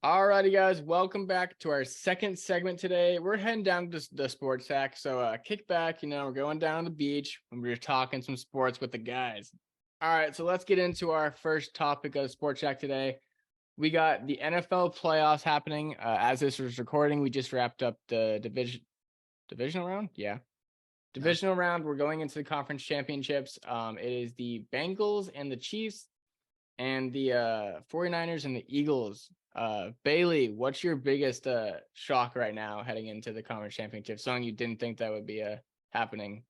Alrighty, guys, welcome back to our second segment today. We're heading down to the sports hack, so kick back. We're going down to the beach and we're talking some sports with the guys. All right, so let's get into our first topic of sports hack today. We got the NFL playoffs happening. As this was recording, we just wrapped up the divisional round. Divisional round. We're going into the conference championships. It is the Bengals and the Chiefs and the 49ers and the Eagles. Bailey, what's your biggest shock right now heading into the conference championship? Something you didn't think that would be happening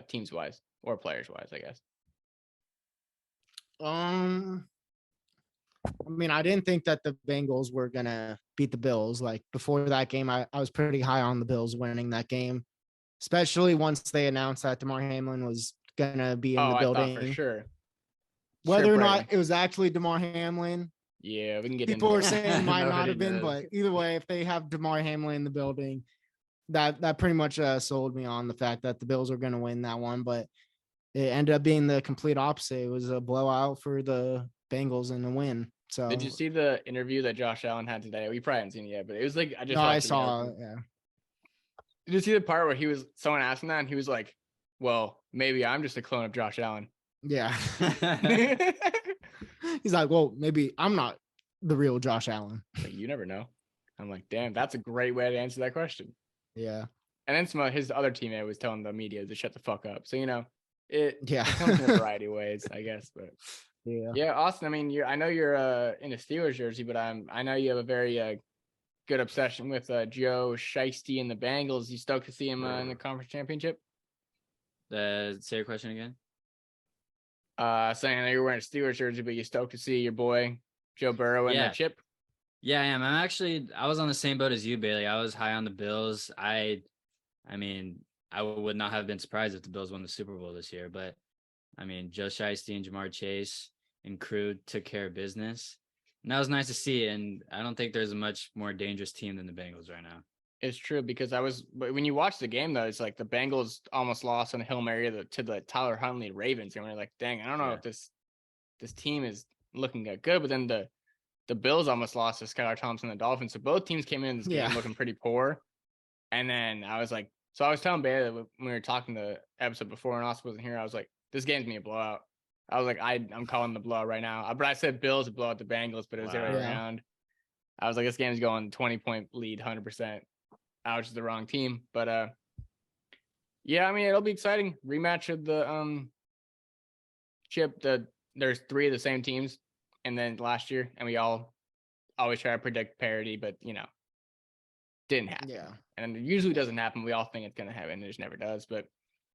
teams wise or players wise, I guess. I didn't think that the Bengals were gonna beat the Bills. Like before that game, I was pretty high on the Bills winning that game, especially once they announced that DeMar Hamlin was gonna be in the building. I thought for sure. Whether or not it was actually DeMar Hamlin, yeah, we can get people into are saying it might not have been, knows. but either way, if they have DeMar Hamlin in the building, that pretty much sold me on the fact that the Bills are going to win that one. But it ended up being the complete opposite. It was a blowout for the Bengals and a win. So did you see the interview that Josh Allen had today? We probably haven't seen it yet, but it was like I saw it. Yeah. Did you see the part where someone asked him that and he was like, well, maybe I'm just a clone of Josh Allen. Yeah. He's like, well, maybe I'm not the real Josh Allen. Like, you never know. I'm like, damn, that's a great way to answer that question. Yeah. And then his other teammate was telling the media to shut the fuck up. So, it Yeah. comes in a variety of ways, I guess. But yeah, Austin, I know you're in a Steelers jersey, but I know you have a very good obsession with Joe Shiesty and the Bengals. You stoked to see him in the conference championship? Say your question again. Saying that you're wearing a Steelers jersey, but you stoked to see your boy Joe Burrow in the chip. Yeah, I am. I was on the same boat as you, Bailey. I was high on the Bills. I would not have been surprised if the Bills won the Super Bowl this year, but Joe Shiesty and Jamar Chase and crew took care of business. And that was nice to see. And I don't think there's a much more dangerous team than the Bengals right now. It's true, because when you watch the game, though, it's like the Bengals almost lost on a Hail Mary to the Tyler Huntley Ravens. And we're like, dang, I don't know if this team is looking good. But then the Bills almost lost to Skylar Thompson and the Dolphins. So both teams came in this game looking pretty poor. And then I was like, so I was telling Bailey when we were talking the episode before and Austin wasn't here, I was like, this game's going to be a blowout. I was like, I'm calling the blowout right now. But I said Bills to blow out the Bengals, but it was the other way around. I was like, this game's going 20-point lead, 100%. Which is the wrong team. But it'll be exciting. Rematch of the chip. There's three of the same teams, and then last year, and we all always try to predict parity, but didn't happen. Yeah. And it usually doesn't happen. We all think it's gonna happen, and it just never does. But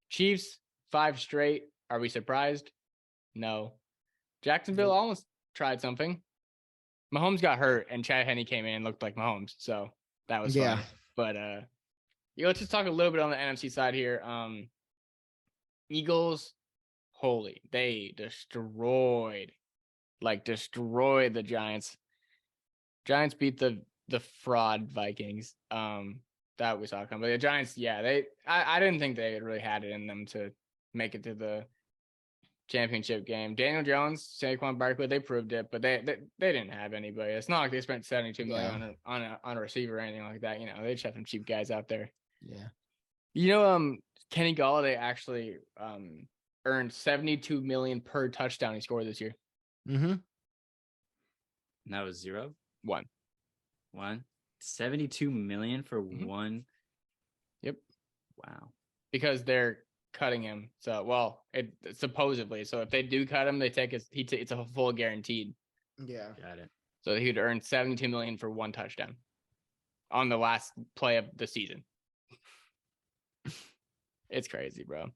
Chiefs 5 straight. Are we surprised? No. Jacksonville almost tried something. Mahomes got hurt, and Chad Henne came in and looked like Mahomes, so that was fun. But let's just talk a little bit on the NFC side here. Eagles, they destroyed the Giants. Giants beat the fraud Vikings. That we saw come. But the Giants, I didn't think they really had it in them to make it to the championship game. Daniel Jones, Saquon Barkley, they proved it, but they didn't have anybody. It's not like they spent $72 million on a receiver or anything like that. They just have some cheap guys out there. Yeah. Kenny Golladay actually earned $72 million per touchdown he scored this year. Mm-hmm. And that was 0? 1. 72 million for one. Yep. Wow. Because they're cutting him. So, it supposedly. So if they do cut him, it's a full guaranteed. Yeah. Got it. So he'd earn $72 million for one touchdown on the last play of the season. It's crazy, bro.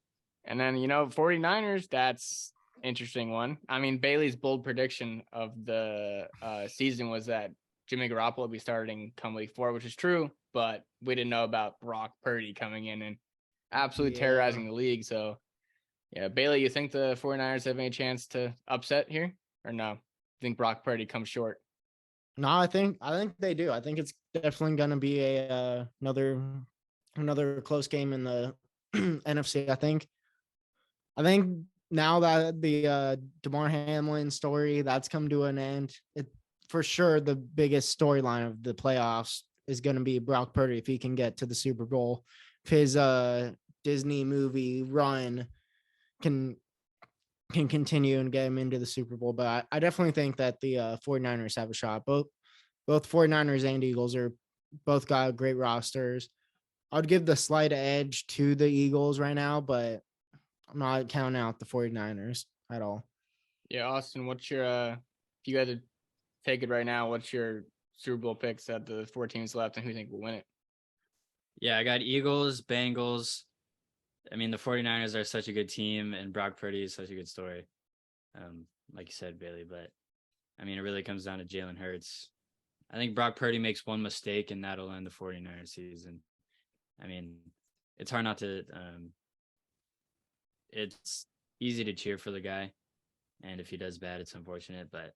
And then, 49ers, that's interesting one. Bailey's bold prediction of the season was that Jimmy Garoppolo would be starting come week 4, which is true, but we didn't know about Brock Purdy coming in and absolutely terrorizing the league. So, Bailey, you think the 49ers have any chance to upset here or no? You think Brock Purdy comes short? No, I think they do. I think it's definitely going to be another close game in the NFC. I think now that the DeMar Hamlin story that's come to an end, for sure the biggest storyline of the playoffs is going to be Brock Purdy if he can get to the Super Bowl. If his Disney movie run can continue and get him into the Super Bowl. But I definitely think that the 49ers have a shot. Both 49ers and Eagles are both got great rosters. I'd give the slight edge to the Eagles right now, but I'm not counting out the 49ers at all. Yeah, Austin, what's your if you had to take it right now, what's your Super Bowl picks at the 4 teams left and who you think will win it? Yeah, I got Eagles, Bengals. I mean, the 49ers are such a good team, and Brock Purdy is such a good story. Like you said, Bailey, but I mean, it really comes down to Jalen Hurts. I think Brock Purdy makes one mistake, and that'll end the 49ers season. I mean, it's hard not to it's easy to cheer for the guy, and if he does bad, it's unfortunate, but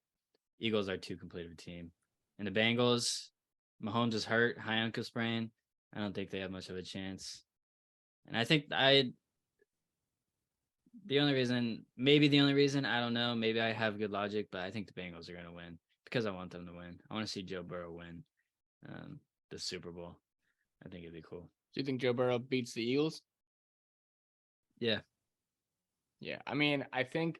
Eagles are too complete of a team. And the Bengals, Mahomes is hurt, high ankle sprain. I don't think they have much of a chance. And I think the only reason, I don't know, maybe I have good logic, but I think the Bengals are going to win because I want them to win. I want to see Joe Burrow win the Super Bowl. I think it'd be cool. Do you think Joe Burrow beats the Eagles? Yeah. Yeah. I mean, I think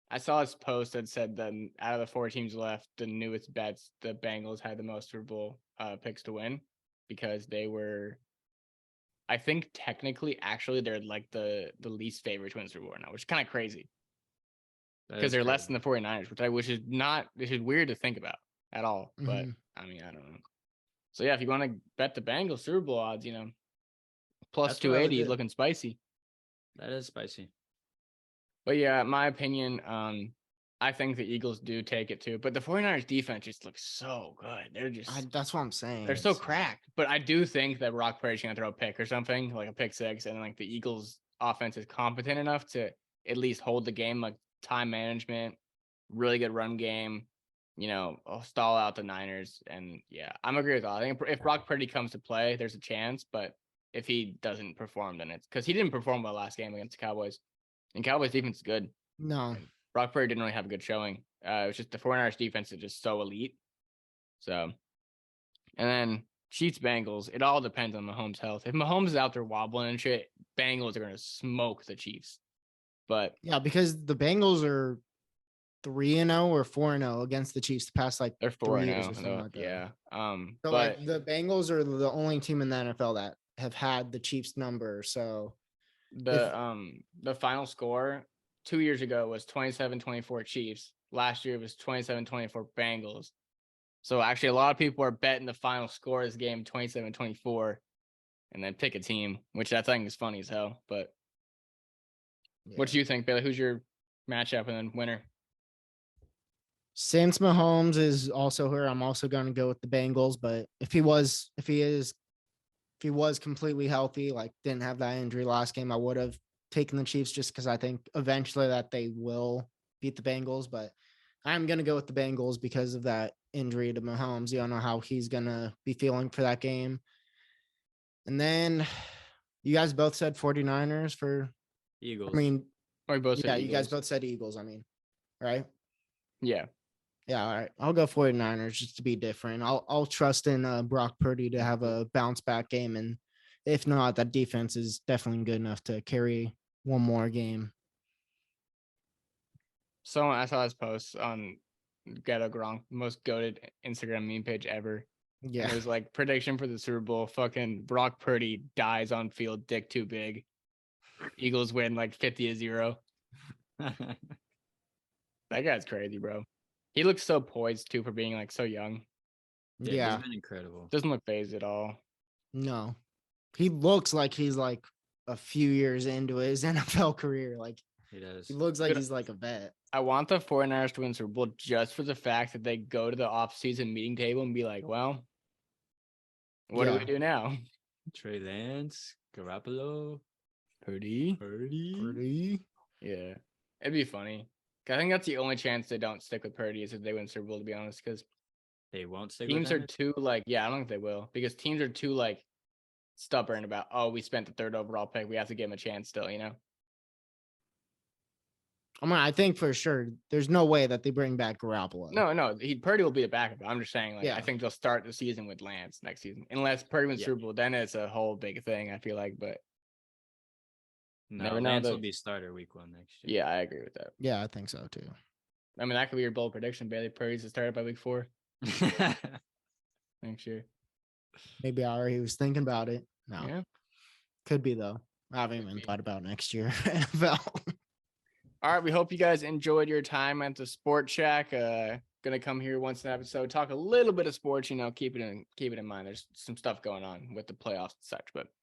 I saw his post that said that out of the 4 teams left, the newest bets, the Bengals had the most Super Bowl picks to win because they were, I think technically, actually, they're like the least favorite to win Super Bowl now, which is kind of crazy because they're less than the 49ers, which is weird to think about at all. Mm-hmm. But I mean, I don't know. So yeah, if you want to bet the Bengals Super Bowl odds, plus 280 looking spicy. That is spicy. But yeah, my opinion, I think the Eagles do take it too. But the 49ers defense just looks so good. They're just that's what I'm saying. They're so cracked. But I do think that Brock Purdy's gonna throw a pick or something, like a pick six, and like the Eagles offense is competent enough to at least hold the game, like time management, really good run game, stall out the Niners. And yeah, I'm agree with all. I think if Brock Purdy comes to play, there's a chance. But if he doesn't perform, then it's because he didn't perform well last game against the Cowboys. And Cowboys defense is good. No. And Brock Purdy didn't really have a good showing. It was just the 49ers defense is just so elite. So, and then Chiefs Bengals, it all depends on Mahomes' health. If Mahomes is out there wobbling and shit, Bengals are going to smoke the Chiefs. But yeah, because the Bengals are 3-0 or 4-0 against the Chiefs the past like they're 4-0. Like yeah. So but like the Bengals are the only team in the NFL that have had the Chiefs number. So the final score 2 years ago was 27-24 Chiefs. Last year it was 27-24 Bengals. So actually a lot of people are betting the final score of this game 27-24 and then pick a team, which I think is funny as hell. But yeah. What do you think, Bailey? Who's your matchup and then winner? Since Mahomes is also here, I'm also going to go with the Bengals. But if he was completely healthy, like didn't have that injury last game, I would have taken the Chiefs just because I think eventually that they will beat the Bengals. But I'm going to go with the Bengals because of that injury to Mahomes. You don't know how he's going to be feeling for that game. And then you guys both said 49ers for Eagles. I mean, you guys both said Eagles. I mean, right? Yeah. Yeah, all right. I'll go 49ers just to be different. I'll trust in Brock Purdy to have a bounce back game. And if not, that defense is definitely good enough to carry one more game. So I saw this post on Ghetto Gronk, most goated Instagram meme page ever. Yeah. And it was like prediction for the Super Bowl. Fucking Brock Purdy dies on field, dick too big. Eagles win like 50-0. That guy's crazy, bro. He looks so poised too for being like so young. Yeah, he's been incredible. Doesn't look phased at all. No, he looks like he's like a few years into his NFL career. Like he does. He looks like he's like a vet. I want the 49ers to win Super Bowl just for the fact that they go to the off-season meeting table and be like, well, what do we do now? Trey Lance, Garoppolo, Purdy. Yeah, it'd be funny. I think that's the only chance they don't stick with Purdy is if they win Super Bowl, to be honest, because they won't stick teams with are too I don't think they will, because teams are too stubborn about, we spent the 3rd overall pick, we have to give them a chance still, I mean, I think for sure there's no way that they bring back Garoppolo. No, Purdy will be the backup. I'm just saying, like, Yeah. I think they'll start the season with Lance next season, unless Purdy wins Yeah. Super Bowl. Then it's a whole big thing. I feel like, but No, Never know Lance will the- be starter week 1 next year. yeah, I agree with that. Yeah, I think so too. I mean, that could be your bold prediction, Bailey. Purdy's to start by week 4 next year. Maybe I already was thinking about it. No, Yeah. could be though. I haven't Could even be. thought about next year NFL. All right, we hope you guys enjoyed your time at the Sport Shack. Gonna come here once an episode, talk a little bit of sports. Keep it in mind. There's some stuff going on with the playoffs and such, but